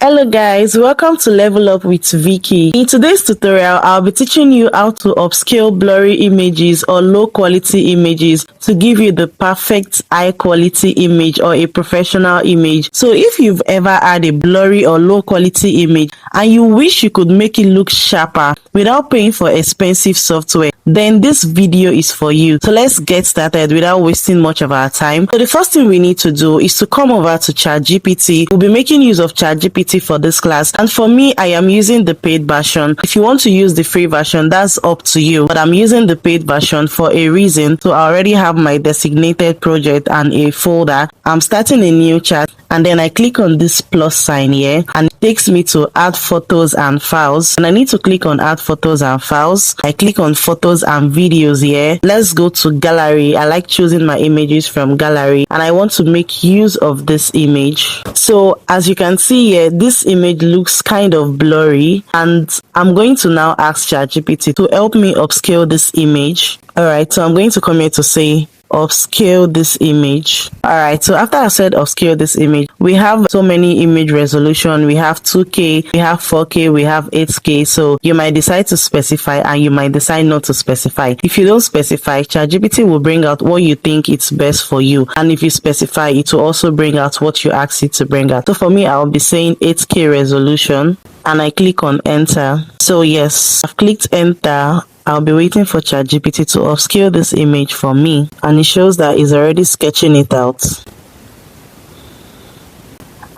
Hello guys, welcome to Level Up with Vicky. In today's tutorial, I'll be teaching you how to upscale blurry images or low quality images to give you the perfect high quality image or a professional image. So if you've ever had a blurry or low quality image and you wish you could make it look sharper without paying for expensive software, then this video is for you. So let's get started without wasting much of our time. So the first thing we need to do is to come over to ChatGPT. We'll be making use of ChatGPT for this class, and for me, I am using the paid version. If you want to use the free version, that's up to you, but I'm using the paid version for a reason. So I already have my designated project and a folder. I'm starting a new chat, and then I click on this plus sign here, and it takes me to add photos and files, and I need to click on add photos and files. I click on photos and videos here. Let's go to gallery. I like choosing my images from gallery, and I want to make use of this image. So as you can see here, this image looks kind of blurry, and I'm going to now ask ChatGPT to help me upscale this image. Alright, so I'm going to come here to say upscale this image. Alright, so after I said upscale this image, we have so many image resolution. We have 2K, we have 4K, we have 8K. So you might decide to specify and you might decide not to specify. If you don't specify, ChatGPT will bring out what you think it's best for you, and if you specify, it will also bring out what you ask it to bring out. So for me, I'll be saying 8K resolution, and I click on enter. So yes, I've clicked enter. I'll be waiting for ChatGPT to upscale this image for me, and it shows that it's already sketching it out.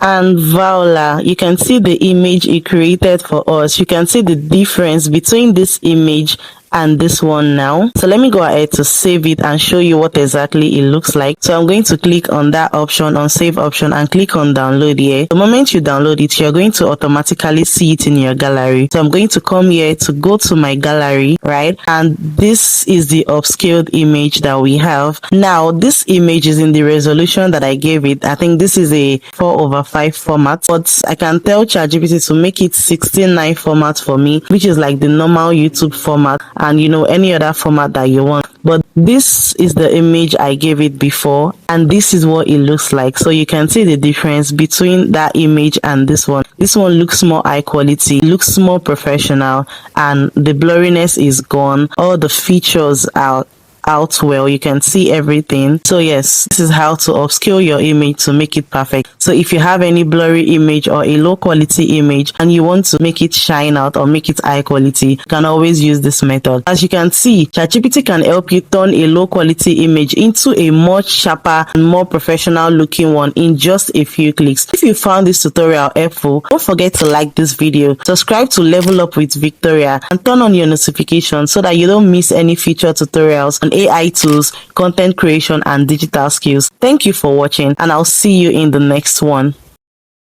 And voila, you can see the image it created for us. You can see the difference between this image and this one now. So let me go ahead to save it and show you what exactly it looks like. So I'm going to click on that option, on save option, and click on download here. The moment you download it, you're going to automatically see it in your gallery. So I'm going to come here to go to my gallery, right? And this is the upscaled image that we have. Now this image is in the resolution that I gave it. I think this is a 4/5 format, but I can tell ChatGPT to make it 16:9 format for me, which is like the normal YouTube format, and any other format that you want. But this is the image I gave it before, and this is what it looks like. So you can see the difference between that image and this one. This one looks more high quality, looks more professional, and the blurriness is gone. All the features are out well. You can see everything. So yes, this is how to upscale your image to make it perfect. So if you have any blurry image or a low quality image and you want to make it shine out or make it high quality, you can always use this method. As you can see, ChatGPT can help you turn a low quality image into a much sharper and more professional looking one in just a few clicks. If you found this tutorial helpful, don't forget to like this video, subscribe to Level Up with Victoria, and turn on your notifications so that you don't miss any future tutorials on AI tools, content creation, and digital skills. Thank you for watching, and I'll see you in the next one.